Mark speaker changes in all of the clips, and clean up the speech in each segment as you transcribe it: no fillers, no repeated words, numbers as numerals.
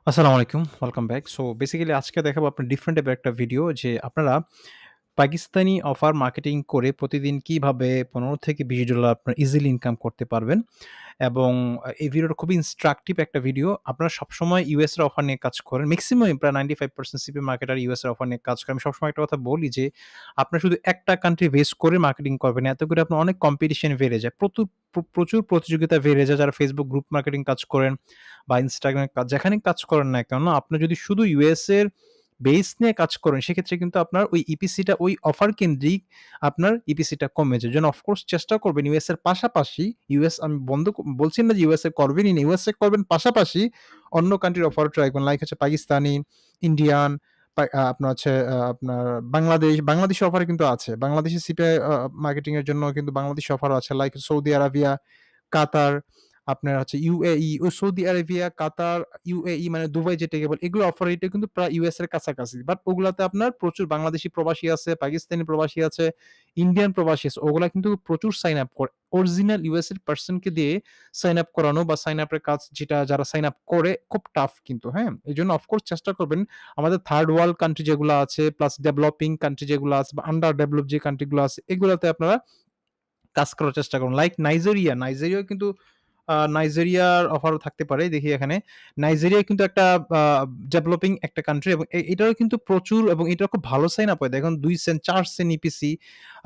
Speaker 1: আসসালামু আলাইকুম। Welcome back. So basically আজকে দেখাবো আপনার ডিফারেন্ট টাইপের একটা ভিডিও যে আপনারা পাকিস্তানি অফার মার্কেটিং করে প্রতিদিন কিভাবে $15 থেকে $20 আপনার ইজিলি ইনকাম করতে পারবেন। এবং এই ভিডিওটা খুবই ইনস্ট্রাকটিভ একটা ভিডিও। আপনারা সবসময় ইউএস এর অফার নিয়ে কাজ করেন। মেক্সিমাম প্রায় 95% সিপি মার্কেটার ইউএস এর অফার নিয়ে কাজ করে। আমি সবসময় একটা কথা বলি যে, আপনার শুধু একটা কান্ট্রি বেস করে মার্কেটিং করবেন। এতে করে আপনার অনেক কম্পিটিশন বেড়ে যায়। প্রচুর প্রতিযোগিতা বেড়ে যায় যারা Facebook গ্রুপ মার্কেটিং কাজ করেন বা Instagram এ কাজ যেখানেই কাজ করেন না কেন, আপনার যদি শুধু ইউএস এর বেস নিয়ে কাজ করেন, সেক্ষেত্রে কিন্তু আপনার ওই ইপিসিটা ওই অফার কেন্দ্রিক আপনার ইপিসিটা কমে যায়। এজন্য অফকোর্স চেষ্টা করবেন ইউএস এর পাশাপাশি ইউএস আমি বন্ধ বলছি না যে ইউএস এ করবেনই না। ইউএস এ করবেন পাশাপাশি অন্য কান্ট্রির অফারও ট্রাই করুন। লাইক হচ্ছে পাকিস্তানি, ইন্ডিয়ান, আপনার হচ্ছে আপনার বাংলাদেশি অফার কিন্তু আছে। বাংলাদেশি সিপিআই মার্কেটিং এর জন্য কিন্তু বাংলাদেশি অফারও আছে। লাইক সৌদি আরাবিয়া, কাতার, আপনার হচ্ছে ইউএই, ওই সৌদি আরাবিয়া, কাতার, ইউএই মানে দুবাই যেটাকে বলে, এগুলো অফার রেটে কিন্তু প্রায় ইউএস এর কাছাকাছি। বাট ওগুলাতে আপনার প্রচুর বাংলাদেশি প্রবাসী আছে, পাকিস্তানি প্রবাসী আছে, ইন্ডিয়ান প্রবাসী আছে। ওগুলা কিন্তু প্রচুর সাইন আপ করে। অরিজিনাল ইউএস এর পারসনকে দিয়ে সাইন আপ করানো বা সাইন আপের কাজ যেটা যারা সাইন আপ করে খুব টাফ কিন্তু, হ্যাঁ? এজন্য অফকোর্স চেষ্টা করবেন আমাদের থার্ড ওয়ার্ল্ড কান্ট্রি যেগুলো আছে প্লাস ডেভেলপিং কান্ট্রি যেগুলো আছে বা আন্ডার ডেভেলপ যে কান্ট্রি গুলো আছে এগুলাতে আপনারা কাজ করার চেষ্টা করুন। লাইক নাইজেরিয়াও কিন্তু নাইজেরিয়ার অফারও থাকতে পারে। দেখি এখানে। নাইজেরিয়া কিন্তু একটা আ ডেভেলপিং একটা কান্ট্রি এবং এটারও কিন্তু প্রচুর এবং এটার খুব ভালো সাইন আপ হয়। দেখুন ২ সেন্ট, ৪ সেন্ট ইপিসি,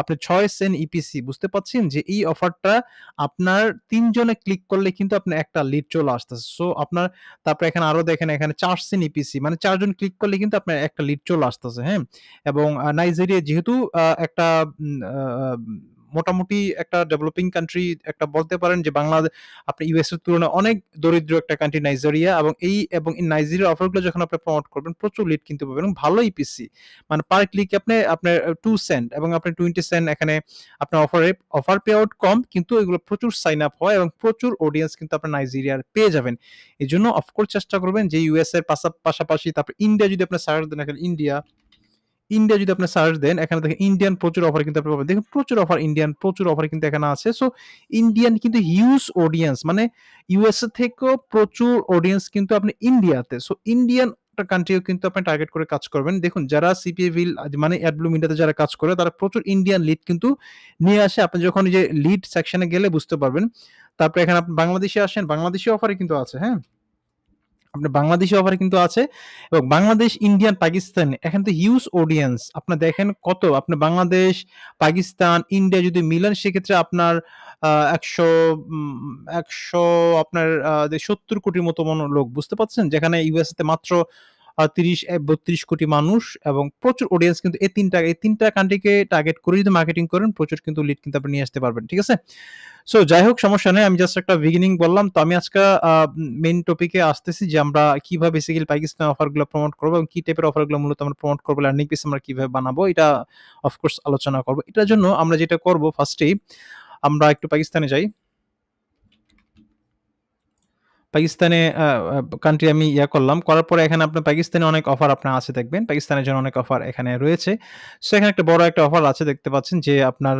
Speaker 1: আপনি ৬ সেন্ট ইপিসি। বুঝতে পারছেন যে এই অফারটা আপনার ৩ জনে ক্লিক করলে কিন্তু আপনার একটা লিড চলে আসতেছে। সো আপনার তারপরে এখানে আরো দেখেন এখানে ৪ সেন্ট ইপিসি মানে ৪ জন ক্লিক করলে কিন্তু আপনার একটা লিড চলে আসতেছে, হ্যাঁ? এবং নাইজেরিয়া যেহেতু একটা উম আ আ মোটামুটি একটা ডেভেলপিং কান্ট্রি একটা বলতে পারেন যে আপনি ইউএস এর তুলনায় অনেক দরিদ্র একটা কান্ট্রি নাইজেরিয়া এবং এই নাইজেরিয়ার অফারগুলো যখন আপনি প্রমোট করবেন প্রচুর লিড কিনতে পারবেন এবং ভালো ইপিসি। মানে পার ক্লিক আপনার 2 সেন্ট এবং আপনি 20 সেন্ট এখানে আপনার অফার পে আউট কম কিন্তু এগুলো প্রচুর সাইন আপ হয় এবং প্রচুর অডিয়েন্স কিন্তু আপনার নাইজেরিয়ার পেয়ে যাবেন। এজন্য অফকোর্স চেষ্টা করবেন যে ইউএস এর পাশাপাশি তারপর ইন্ডিয়া যদি আপনি সার্চ দেন এখানে ইন্ডিয়া যদি আপনি সার্চ দেন, এখানে দেখেন ইন্ডিয়ান প্রচুর অফার কিন্তু আপনি পাবেন। দেখুন প্রচুর অফার ইন্ডিয়ান প্রচুর অফার কিন্তু এখানে আছে। সো ইন্ডিয়ান কিন্তু হিউজ অডিয়েন্স মানে ইউএসএ থেকেও প্রচুর অডিয়েন্স কিন্তু আপনি ইন্ডিয়াতে। সো ইন্ডিয়ান একটা কান্ট্রিও কিন্তু আপনি টার্গেট করে কাজ করবেন। দেখুন যারা সিপিএভিল মানে অ্যাডব্লুম ইন্ডিয়াতে যারা কাজ করে তারা প্রচুর ইন্ডিয়ান লিড কিন্তু নিয়ে আসে। আপনি যখন এই যে লিড সেকশনে গেলে বুঝতে পারবেন। তারপরে এখানে আপনি বাংলাদেশে আসেন, বাংলাদেশি অফারই কিন্তু আছে, হ্যাঁ? আপনার বাংলাদেশি অফার কিন্তু আছে এবং বাংলাদেশ, ইন্ডিয়ান, পাকিস্তান এখানে তো হিউজ অডিয়েন্স। আপনার দেখেন কত আপনার বাংলাদেশ, পাকিস্তান, ইন্ডিয়া যদি মিলান সেক্ষেত্রে আপনার ১০০ ১০০ আপনার ৭০ কোটির মতো লোক বুঝতে পারছেন? যেখানে ইউএসএ তে মাত্র ৩২ কোটি মানুষ এবং প্রচুর অডিয়েন্স কিন্তু এই ৩ টা কান্ট্রিকে টার্গেট করে যদি মার্কেটিং করেন প্রচুর কিন্তু লিড কিন্তু আপনি নিয়ে আসতে পারবেন। ঠিক আছে? সো যাই হোক সমস্যা নেই। আমি জাস্ট একটা বিগিনিং বললাম। তো আমি আজকে আ মেইন টপিকে আসতেছি যে আমরা কিভাবে বেসিক্যালি পাকিস্তানের অফারগুলো প্রমোট করব এবং কি টাইপের অফারগুলো মূলত আমরা প্রমোট করব, লার্নিং পিস আমরা কিভাবে বানাবো এটা অফ কোর্স আলোচনা করব। এটার জন্য আমরা যেটা করব ফার্স্টেই আমরা একটু পাকিস্তানে যাই। পাকিস্তানে আ আ কান্ট্রি আমি করলাম। করার পরে এখানে আপনার পাকিস্তানে অনেক অফার আপনার আছে দেখবেন। পাকিস্তানের জন্য অনেক অফার এখানে রয়েছে। সো এখানে একটা বড় একটা অফার আছে দেখতে পাচ্ছেন যে আপনার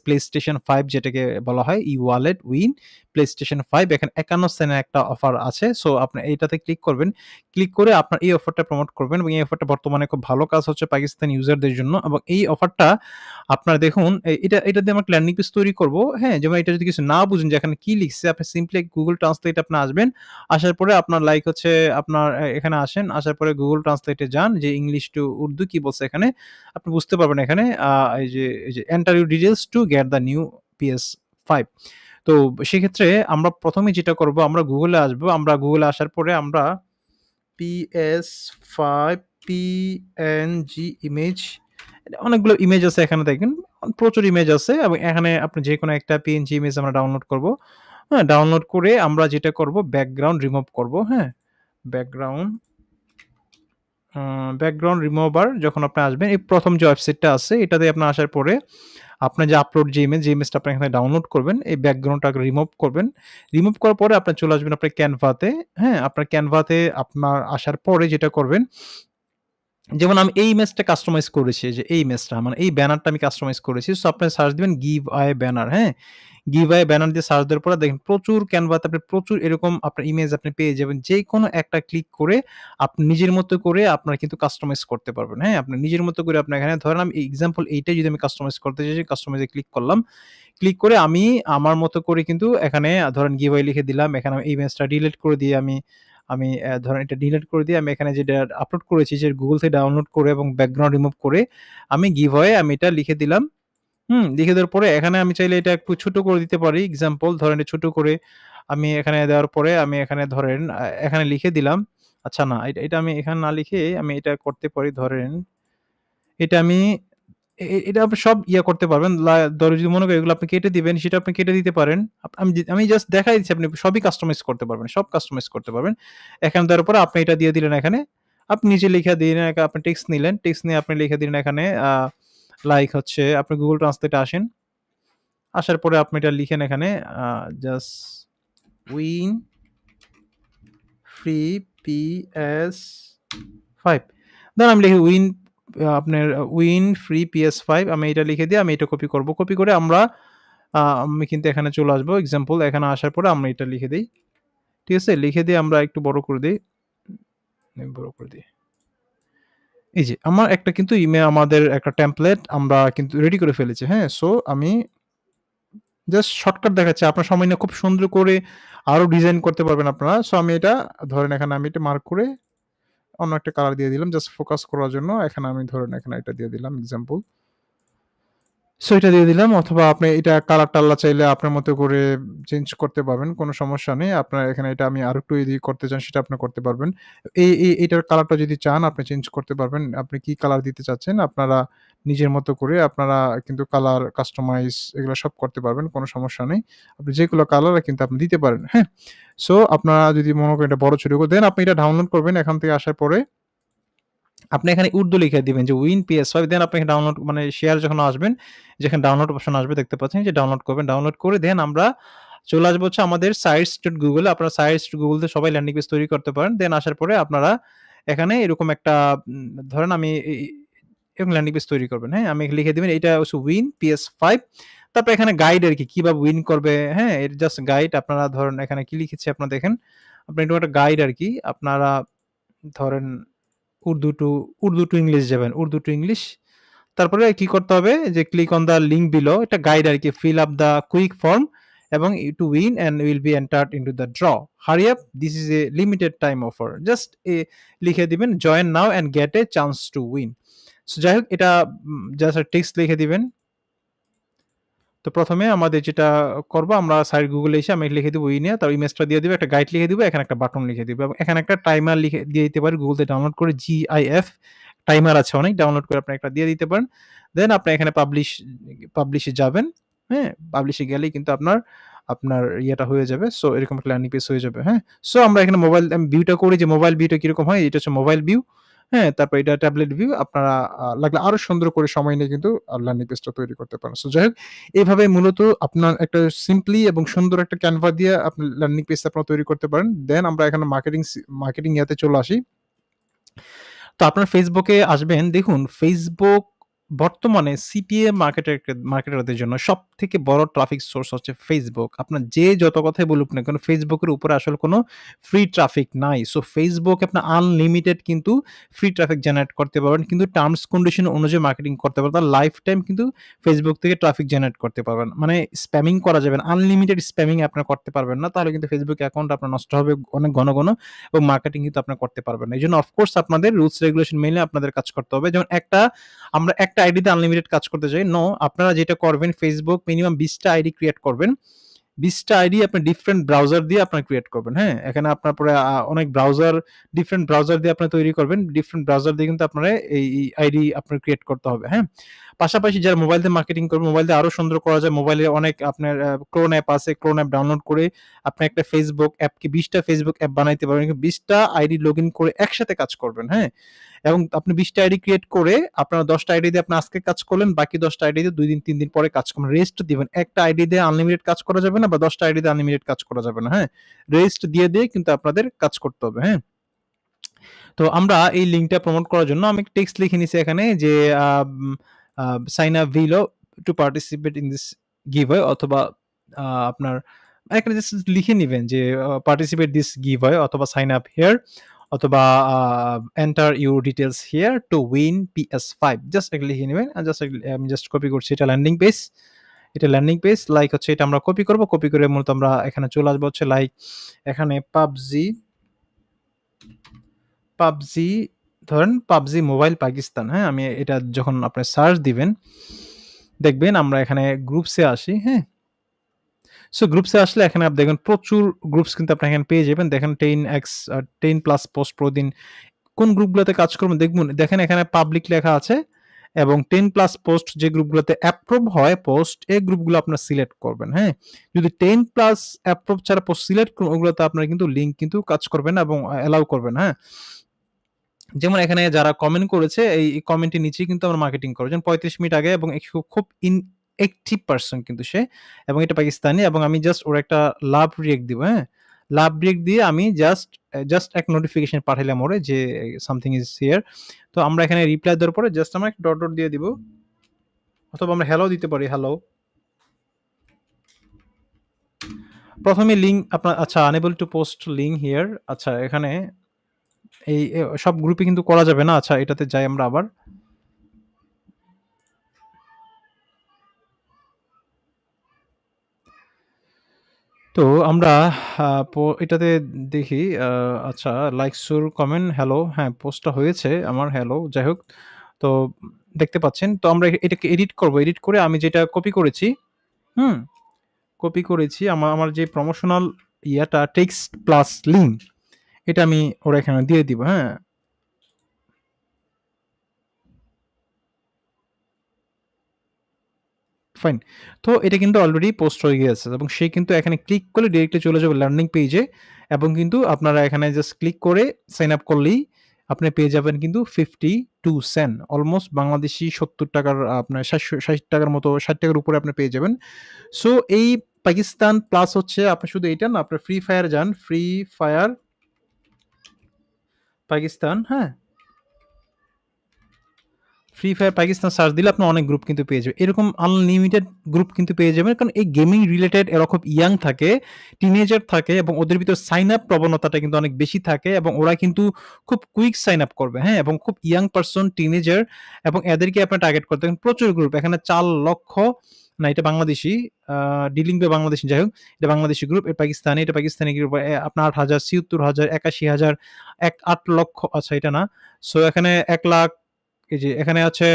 Speaker 1: PlayStation 5 যেটাকে বলা হয় ই-ওয়ালেট উইন PlayStation 5 এখানে ৫১ সেন্টের একটা অফার আছে। সো আপনি এইটাতে ক্লিক করবেন। ক্লিক করে আপনার এই অফারটা প্রমোট করবেন এবং এই অফারটা বর্তমানে খুব ভালো কাজ হচ্ছে পাকিস্তানি ইউজারদের জন্য এবং এই অফারটা আপনার দেখুন এটা দিয়ে আমরা একটা ল্যান্ডিং পেজ তৈরি করব। হ্যাঁ? যেমন এটা যদি কিছু না বুঝেন যে এখানে কি লিখছে আপনি সিম্পলি Google Translate আপনি আসবেন। আসার পরে আপনার লাইক হচ্ছে আপনার এখানে আসেন। আসার পরে Google Translate এ যান যে ইংলিশ টু উর্দু কি বলছে এখানে। আপনি বুঝতে পারবেন এখানে এই যে enter your details to get the new PS5 তো সেক্ষেত্রে আমরা ১ম এ যেটা করব আমরা Google এ আসবো। আমরা Google এ আসার পরে আমরা PS5 PNG ইমেজ অনেকগুলো ইমেজ আছে এখানে দেখেন। প্রচুর ইমেজ আছে এবং এখানে আপনি যেকোনো একটা PNG ইমেজ আমরা ডাউনলোড করব। হ্যাঁ? ডাউনলোড করে আমরা যেটা করব ব্যাকগ্রাউন্ড রিমুভ করব। হ্যাঁ? ব্যাকগ্রাউন্ড ব্যাকগ্রাউন্ড রিমুভার যখন আপনি আসবেন এই ১ম যে ওয়েবসাইটটা আছে এটাতে আপনি আসার পরে আপনার যে আপলোড যে ইমেজটা আপনি এখানে ডাউনলোড করবেন এই ব্যাকগ্রাউন্ডটাকে রিমুভ করবেন। রিমুভ করার পরে আপনার চলে আসবেন আপনার Canva তে, হ্যাঁ? আপনার Canva তে আপনার আসার পরে যেটা করবেন যেমন আমি এই ইমেজটা কাস্টমাইজ করেছি যে এই ইমেজটা মানে এই ব্যানারটা আমি কাস্টমাইজ করেছি। সো আপনি সার্চ দিবেন গিভ আওয়ে ব্যানার, হ্যাঁ? গিভ আওয়ে ব্যানার দিয়ে সার্চ দেওয়ার পরে দেখেন প্রচুর ক্যানভাতে আপনি প্রচুর এরকম আপনার ইমেজ আপনি পেয়ে যাবেন। যেকোনো একটা ক্লিক করে আপনি নিজের মতো করে আপনার কিন্তু কাস্টমাইজ করতে পারবেন, হ্যাঁ? আপনি নিজের মতো করে আপনি এখানে ধরেন আমি এক্সাম্পল এইটাই যদি আমি কাস্টমাইজ করতে চাই, কাস্টমাইজ এ ক্লিক করলাম। ক্লিক করে আমি আমার মতো করে কিন্তু এখানে ধরেন গিভ আওয়ে লিখে দিলাম। এখানে আমি এই ইমেজটা ডিলিট করে দিয়ে আমি আমি ধরেন এটা ডিলিট করে দিয়ে আমি এখানে যেটা আপলোড করেছি যে Google থেকে ডাউনলোড করে এবং ব্যাকগ্রাউন্ড রিমুভ করে আমি গিভঅয়ে আমি এটা লিখে দিলাম। লিখে দেওয়ার পরে এখানে আমি চাইলে এটা একটু ছোট করে দিতে পারি। এক্সাম্পল ধরেন এটা ছোট করে আমি এখানে দেওয়ার পরে আমি এখানে ধরেন এখানে লিখে দিলাম। আচ্ছা না এটা এটা আমি এখানে না লিখে আমি এটা করতে পারি ধরেন এটা আমি এটা আপনি সব করতে পারবেন। ধরেন যদি মনে করেন এগুলো আপনি কেটে দিবেন, সেটা আপনি কেটে দিতে পারেন। আমি জাস্ট দেখাই দিচ্ছি আপনি সবই কাস্টমাইজ করতে পারবেন। সব কাস্টমাইজ করতে পারবেন। এখানে দেওয়ার পরে আপনি এটা দিয়ে দিলেন এখানে। আপনি নিচে লিখে দিলেন আপনি টেক্সট নিলেন। টেক্সট নিয়ে আপনি লিখে দিলেন এখানে লাইক হচ্ছে আপনি Google Translate এ আসেন। আসার পরে আপনি এটা লিখেন এখানে জাস্ট উইন ফ্রি PS5 দেন আমি লিখি আপনার উইন ফ্রি PS5 আমি এটা লিখে দিয়ে আমি এটা কপি করব। কপি করে আমি কিন্তু এখানে চলে আসবো। এক্সাম্পল এখানে আসার পরে আমরা এটা লিখে দেই। ঠিক আছে? লিখে দিয়ে আমরা একটু বড় করে দেই। বড় করে দেই। এই যে আমার একটা কিন্তু আমাদের একটা টেমপ্লেট আমরা কিন্তু রেডি করে ফেলেছি। হ্যাঁ? সো আমি জাস্ট শর্টকাট দেখাচ্ছি। আপনার সময় নিয়ে খুব সুন্দর করে আরো ডিজাইন করতে পারবেন আপনারা। সো আমি এটা ধরেন এখানে আমি এটা মার্ক করে অন্য একটা কালার দিয়ে দিলাম জাস্ট ফোকাস করার জন্য। এখানে আমি ধরেন এখানে এটা দিয়ে দিলাম এক্সাম্পল। সো এটা দিয়ে দিলাম অথবা আপনি এটা কালার-টাল্লা চাইলে আপনার মতো করে চেঞ্জ করতে পারবেন। কোনো সমস্যা নেই। আপনার এখানে এটা আমি আরেকটু এদিকে করতে চান সেটা আপনি করতে পারবেন। এটার কালারটা যদি চান আপনি চেঞ্জ করতে পারবেন। আপনি কি কালার দিতে চাচ্ছেন আপনারা নিজের মতো করে আপনারা কিন্তু কালার কাস্টমাইজ এগুলো সব করতে পারবেন। কোনো সমস্যা নেই। আপনি যেগুলো কালার কিন্তু আপনি দিতে পারেন। হ্যাঁ? সো আপনারা যদি মনে করেন এটা বড় ছোট করে দেন আপনি এটা ডাউনলোড করবেন এখান থেকে আসার পরে আপনি এখানে উর্দু লিখে দিবেন যে উইন PS5 দেন আপনি ডাউনলোড মানে শেয়ার যখন আসবেন, যেখানে ডাউনলোড অপশন আসবে দেখতে পাচ্ছেন যে ডাউনলোড করবেন। ডাউনলোড করে দেন আমরা চলে আসবো হচ্ছে আমাদের Google আপনারা Google তে সবাই ল্যান্ডিং পেজ তৈরি করতে পারেন। দেন আসার পরে আপনারা এখানে এরকম একটা ধরেন আমি এরকম ল্যান্ডিং পেজ তৈরি করবেন। হ্যাঁ? আমি লিখে দিবেন এটা হচ্ছে উইন PS5 তারপর এখানে গাইড আরকি কিভাবে উইন করবে, হ্যাঁ? এটা জাস্ট গাইড আপনারা ধরেন এখানে কি লিখেছি আপনারা দেখেন। আপনি এরকম একটা গাইড আরকি আপনারা ধরেন উর্দু টু ইংলিশ যাবেন। Urdu to English. তারপরে কি করতে হবে যে click on the link below এটা গাইড আরকি fill up the quick form এবং to win and will be entered into the draw. Hurry up this is a limited time offer. Just লিখে দিবেন join now and get a chance to win. So যাই হোক এটা just text লিখে দিবেন। তো ১ম এ আমাদের যেটা করব আমরা Google এ এসে আমি লিখে দিব উইনে তার ইমেজটা দিয়ে দিব, একটা গাইড লিখে দিব, এখানে একটা বাটন লিখে দিব এবং এখানে একটা টাইমার লিখে দিয়ে দিতে পারি Google থেকে ডাউনলোড করে GIF টাইমার আছে অনেক ডাউনলোড করে আপনি একটা দিয়ে দিতে পারেন। দেন আপনি এখানে পাবলিশ এ যাবেন। হ্যাঁ? পাবলিশ এ গেলেই কিন্তু আপনার ইয়েটা হয়ে যাবে। সো এরকম একটা ল্যান্ডিং পেজ হয়ে যাবে। হ্যাঁ? সো আমরা এখানে আমি ভিউটা করি যে মোবাইল ভিউটা কিরকম হয় এটা হচ্ছে মোবাইল ভিউ। হ্যাঁ? তারপর এটা ট্যাবলেট ভিউ আপনারা লাগলে আরো সুন্দর করে সময় নিয়ে কিন্তু ল্যান্ডিং পেজটা তৈরি করতে পারেন। সো যাই হোক এভাবে মূলত আপনার একটা সিম্পলি এবং সুন্দর একটা ক্যানভা দিয়ে আপনি ল্যান্ডিং পেজটা আপনারা তৈরি করতে পারেন। দেন আমরা এখানে মার্কেটিং ইয়াতে চলে আসি। তো আপনার Facebook এ আসবেন দেখুন Facebook বর্তমানে CPA মার্কেটারদের জন্য সবথেকে বড় ট্রাফিক সোর্স হচ্ছে Facebook। আপনার যে যত কথাই বলুক না কেন Facebook এর উপরে আসলে কোনো ফ্রি ট্রাফিক নাই। সো Facebook আপনার আনলিমিটেড কিন্তু ফ্রি ট্রাফিক জেনারেট করতে পারবেন। কিন্তু টার্মস কন্ডিশন অনুযায়ী মার্কেটিং করতে পারবেন। আর লাইফ টাইম কিন্তু Facebook থেকে ট্রাফিক জেনারেট করতে পারবেন। মানে স্প্যামিং করা যাবে না। আনলিমিটেড স্প্যামিং আপনারা করতে পারবেন না। তাহলে কিন্তু Facebook অ্যাকাউন্ট আপনার নষ্ট হবে অনেক ঘন, ঘন এবং মার্কেটিং কিন্তু আপনারা করতে পারবেন না। এজন্য অফকোর্স আপনাদের রুলস রেগুলেশন মেনে আপনাদের কাজ করতে হবে। যেমন আমরা একটা আইডিতে আনলিমিটেড কাজ করতে চাই। নো, আপনারা যেটা করবেন Facebook মিনিমাম ২০ টা আইডি ক্রিয়েট করবেন। ২০ টা আইডি আপনি ডিফারেন্ট ব্রাউজার দিয়ে আপনারা ক্রিয়েট করবেন। হ্যাঁ? এখানে আপনার পরে অনেক ডিফারেন্ট ব্রাউজার দিয়ে আপনি তৈরি করবেন। ডিফারেন্ট ব্রাউজার দিয়ে কিন্তু আপনারা এই আইডি আপনার ক্রিয়েট করতে হবে। হ্যাঁ? পাশাপাশি যারা মোবাইল দিয়ে মার্কেটিং করবেন, মোবাইল দিয়ে আরো সুন্দর করা যায়। মোবাইলে অনেক আপনার ক্লোন অ্যাপ আছে। ক্লোন অ্যাপ ডাউনলোড করে আপনি একটা Facebook অ্যাপকে ২০ টা Facebook অ্যাপ বানাইতে পারবেন। ২০ টা আইডি লগইন করে একসাথে কাজ করবেন। হ্যাঁ? এবং আপনি ২০ টা আইডি ক্রিয়েট করে আপনারা ১০ টা আইডি দিয়ে আপনি আজকে কাজ করলেন, বাকি ১০ টা আইডি দিয়ে ২ দিন ৩ দিন পরে কাজ করবেন। রেস্ট দিবেন। একটা আইডি দিয়ে আনলিমিটেড কাজ করা যাবে না বা ১০ টা আইডি দিয়ে আনলিমিটেড কাজ করা যাবে না। হ্যাঁ? রেস্ট দিয়ে কিন্তু আপনাদের কাজ করতে হবে। হ্যাঁ? তো আমরা এই লিঙ্কটা প্রমোট করার জন্য আমি টেক্সট লিখে নিছি এখানে যে sign up below to participate in this giveaway, অথবা আপনার এখানে জাস্ট লিখে নিবেন যে পার্টিসিপেট দিস গিভওয়ে, অথবা সাইন আপ হিয়ার, অথবা enter your details here to win PS5, just এটা লিখে নেবেন। জাস্ট আমি জাস্ট কপি করছি, এটা ল্যান্ডিং পেজ, এটা ল্যান্ডিং পেজ লাইক হচ্ছে এটা আমরা কপি করব, কপি করে মূলত আমরা এখানে চলে আসবো হচ্ছে লাইক এখানে পাবজি ধরেন পাবজি মোবাইল পাকিস্তান, হ্যাঁ? আমি এটা যখন আপনি সার্চ দিবেন, দেখবেন আমরা এখানে গ্রুপসে আসি, হ্যাঁ? সো গ্রুপসে আসলে এখানে আপনি দেখবেন প্রচুর গ্রুপস কিন্তু আপনি এখানে পেয়ে যাবেন। দেখেন 10 প্লাস পোস্ট প্রতিদিন। কোন গ্রুপগুলোতে কাজ করবেন দেখুন, দেখেন এখানে পাবলিক লেখা আছে এবং 10 প্লাস পোস্ট যে গ্রুপগুলোতে অ্যাপ্রুভ হয় পোস্ট, এই গ্রুপগুলো আপনারা সিলেক্ট করবেন, হ্যাঁ? যদি 10 প্লাস অ্যাপ্রুভ ছাড়া পোস্ট সিলেক্ট করুন, ওগুলোতে আপনারা কিন্তু লিঙ্ক কিন্তু কাজ করবে না এবং অ্যালাউ করবেন, হ্যাঁ? যেমন এখানে যারা কমেন্ট করেছে এই কমেন্টের নিচেই কিন্তু আমরা মার্কেটিং করব। যেমন 35 মিনিট আগে এবং খুব অ্যাক্টিভ পারসন কিন্তু সে, এবং এটা পাকিস্তানি, এবং আমি জাস্ট ওর একটা লাভ রিঅ্যাক্ট দিব, হ্যাঁ? লাভ রিঅ্যাক্ট দিয়ে আমি জাস্ট এক নোটিফিকেশন পাঠাইলাম ওরে যে সামথিং ইজ হিয়ার। তো আমরা এখানে রিপ্লাই দেওয়ার পরে জাস্ট আমরা একটা ডট দিয়ে দিব, অথবা আমরা হ্যালো দিতে পারি, হ্যালো। প্রথমে লিঙ্ক আপনার আচ্ছা unable to post link here, আচ্ছা এখানে এই সব গ্রুপে কিন্তু করা যাবে না। আচ্ছা এটাতে যাই আমরা আবার। তো আমরা এটাতে দেখি আচ্ছা লাইকস ওর কমেন্ট হ্যালো, হ্যাঁ পোস্টটা হয়েছে আমার হ্যালো, যাই হোক। তো দেখতে পাচ্ছেন। তো আমরা এটাকে এডিট করব। এডিট করে আমি যেটা কপি করেছি, হুম? কপি করেছি আমার যে প্রমোশনাল ইয়াটা টেক্সট প্লাস লিঙ্ক, এটা আমি ওর এখানে দিয়ে দিব, হ্যাঁ? ফাইন। তো এটা কিন্তু অলরেডি পোস্ট হয়ে গিয়েছে এবং সে কিন্তু এখানে ক্লিক করলে ডিরেক্টলি চলে যাবে ল্যান্ডিং পেজে, এবং কিন্তু আপনারা এখানে জাস্ট ক্লিক করে সাইন আপ করলেই আপনি পেয়ে যাবেন কিন্তু 52 সেন্ট, অলমোস্ট বাংলাদেশী ৳৭০ আপনার ৬০ টাকার মতো, ৳৬০ উপরে আপনি পেয়ে যাবেন। সো এই পাকিস্তান প্লাস হচ্ছে আপনি শুধু এইটা না, আপনার ফ্রি ফায়ার যান, ফ্রি ফায়ার পাকিস্তান, হ্যাঁ? ফ্রি ফায়ার পাকিস্তান সার্চ দিলে আপনি অনেক গ্রুপ কিন্তু পেয়ে যাবেন। এরকম আনলিমিটেড গ্রুপ কিন্তু পেয়ে যাবেন। কারণ এই গেমিং রিলেটেড এরা খুব ইয়াং থাকে, টিনেজার থাকে এবং ওদের ভিতর সাইন আপ প্রবণতাটা কিন্তু অনেক বেশি থাকে এবং ওরা কিন্তু খুব কুইক সাইন আপ করবে, হ্যাঁ? এবং খুব ইয়াং পারসন, টিনেজার, এবং এদেরকে আপনার টার্গেট করতে পারেন। প্রচুর গ্রুপ এখানে ৪ লক্ষ, না এটা বাংলাদেশী, ডিলিং বাই বাংলাদেশী, যাই হোক। এটা বাংলাদেশী গ্রুপ, এটা পাকিস্তানি গ্রুপ, আপনার ৮,০০০, ৭৬,০০০, ৮১,০০০, ৮ লক্ষ, আচ্ছা এটা না। সো এখানে ১,০০,০০০, এই যে এখানে আছে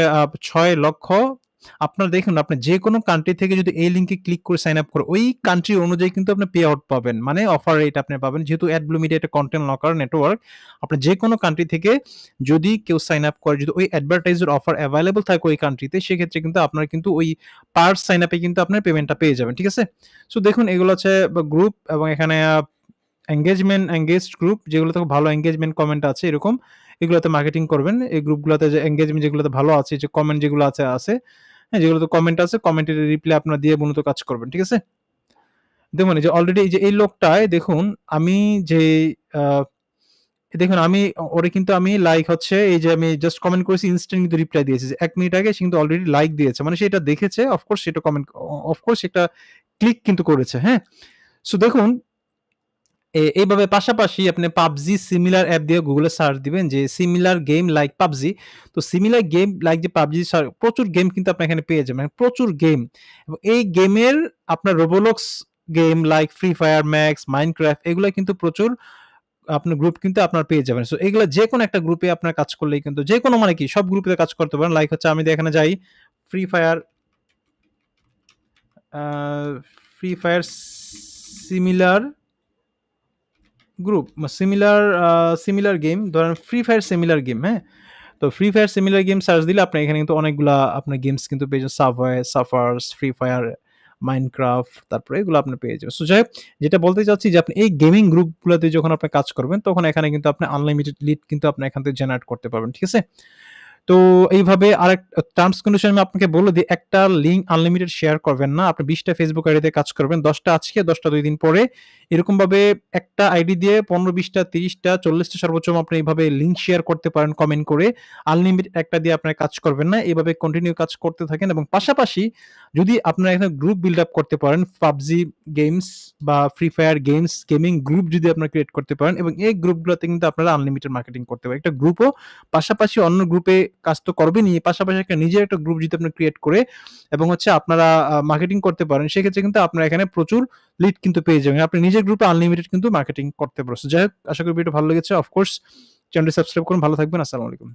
Speaker 1: ৬ লক্ষ। আপনার দেখুন, আপনি যেকোনো কান্ট্রি থেকে যদি এই লিঙ্কে ক্লিক করে সাইন আপ করে ওই কান্ট্রি অনুযায়ী কিন্তু আপনি পে আউট পাবেন। মানে অফার রেট আপনি পাবেন। যেহেতু অ্যাডব্লু মিডিয়া একটা কনটেন্ট লকার নেটওয়ার্ক, আপনি যেকোনো কান্ট্রি থেকে যদি কেউ সাইন আপ করে, যদি ওই অ্যাডভার্টাইজের অফার এভেইলেবল থাকে ওই কান্ট্রিতে, সেক্ষেত্রে কিন্তু আপনার কিন্তু ওই পার সাইন আপে কিন্তু আপনার পেমেন্টটা পেয়ে যাবেন। ঠিক আছে? সো দেখুন এগুলো হচ্ছে গ্রুপ, এবং এখানে এনগেজড গ্রুপ যেগুলোতে খুব ভালো এনগেজমেন্ট কমেন্ট আছে এরকম, এগুলোতে মার্কেটিং করবেন। এই গ্রুপগুলোতে যে এনগেজমেন্ট যেগুলোতে ভালো আছে, যে কমেন্ট যেগুলো আছে, হ্যাঁ? যেগুলোতে কমেন্ট আছে, কমেন্টের রিপ্লাই আপনারা দিয়ে মূলত কাজ করবেন। ঠিক আছে? দেখুন এই যে অলরেডি এই যে এই লোকটায় দেখুন, আমি যে আ দেখুন আমি ওরে কিন্তু আমি লাইক হচ্ছে এই যে আমি জাস্ট কমেন্ট করেছি, ইনস্ট্যান্ট কিন্তু রিপ্লাই দিয়েছে। যে ১ মিনিট আগে সে কিন্তু অলরেডি লাইক দিয়েছে। মানে সে এটা দেখেছে, অফকোর্স সেটা কমেন্ট, অফকোর্স একটা ক্লিক কিন্তু করেছে, হ্যাঁ? সো দেখুন এইভাবে পাশাপাশি আপনি PUBG সিমিলার অ্যাপ দিয়ে Google এ সার্চ দিবেন যে সিমিলার গেম লাইক PUBG। তো সিমিলার গেম লাইক যে PUBG প্রচুর গেম কিন্তু আপনি এখানে পেয়ে যাবেন। মানে প্রচুর গেম, এবং এই গেমের আপনার Roblox game like Free Fire Max, Minecraft এগুলা কিন্তু প্রচুর আপনার গ্রুপ কিন্তু আপনার পেয়ে যাবেন। সো এগুলা যেকোনো একটা গ্রুপে আপনার কাজ করলেই কিন্তু যেকোনো মানে কি সব গ্রুপে কাজ করতে পারেন। লাইক হচ্ছে আমি এখানে যাই Free Fire, আ Free Fire similar group, similar game, ধরেন ফ্রি ফায়ার সিমিলার গেম, হ্যাঁ? তো free fire similar game search দিলে আপনি এখানে কিন্তু অনেকগুলা আপনার গেমস কিন্তু পেয়ে যাবেন। Subway suffers, free fire, Minecraft, তারপরে এগুলো আপনি পেয়ে যাবেন। সো যাই হোক, যেটা বলতে চাচ্ছি যে আপনি এই গেমিং গ্রুপগুলোতে যখন আপনি কাজ করবেন তখন এখানে কিন্তু আপনি আনলিমিটেড লিড কিন্তু আপনি এখান থেকে জেনারেট করতে পারবেন। ঠিক আছে? তো এইভাবে আরেক টার্মস কন্ডিশন আমি আপনাকে বলে দিই, একটা লিঙ্ক আনলিমিটেড শেয়ার করবেন না। আপনি ২০ টা ফেসবুক আইডিতে কাজ করবেন। ১০ টা আজকে, ১০ টা ২ দিন পরে। এরকমভাবে একটা আইডি দিয়ে ১৫, ২০ টা, ৩০ টা, ৪০ টা সর্বোচ্চ আপনি এইভাবে লিঙ্ক শেয়ার করতে পারেন কমেন্ট করে। আনলিমিটেড একটা দিয়ে আপনার কাজ করবেন না। এভাবে কন্টিনিউ কাজ করতে থাকেন এবং পাশাপাশি যদি আপনারা এখানে গ্রুপ বিল্ড আপ করতে পারেন, PUBG গেমস বা free fire games, gaming group যদি আপনারা ক্রিয়েট করতে পারেন এবং এই গ্রুপগুলোতে কিন্তু আপনারা আনলিমিটেড মার্কেটিং করতে পারেন। একটা গ্রুপও পাশাপাশি অন্য গ্রুপে কাজ তো করবেনই, পাশাপাশি একটা নিজের একটা গ্রুপ যদি আপনি ক্রিয়েট করে এবং আপনারা মার্কেটিং করতে পারেন, সেক্ষেত্রে কিন্তু আপনারা এখানে প্রচুর লিড কিন্তু পেয়ে যাবেন। আপনি নিজের গ্রুপে আনলিমিটেড কিন্তু মার্কেটিং করতে পারছেন। যাই হোক, আশা করি ভিডিওটা ভালো লেগেছে। অফকোর্স চ্যানেলটি সাবস্ক্রাইব করুন। ভালো থাকবেন। আসসালামু আলাইকুম।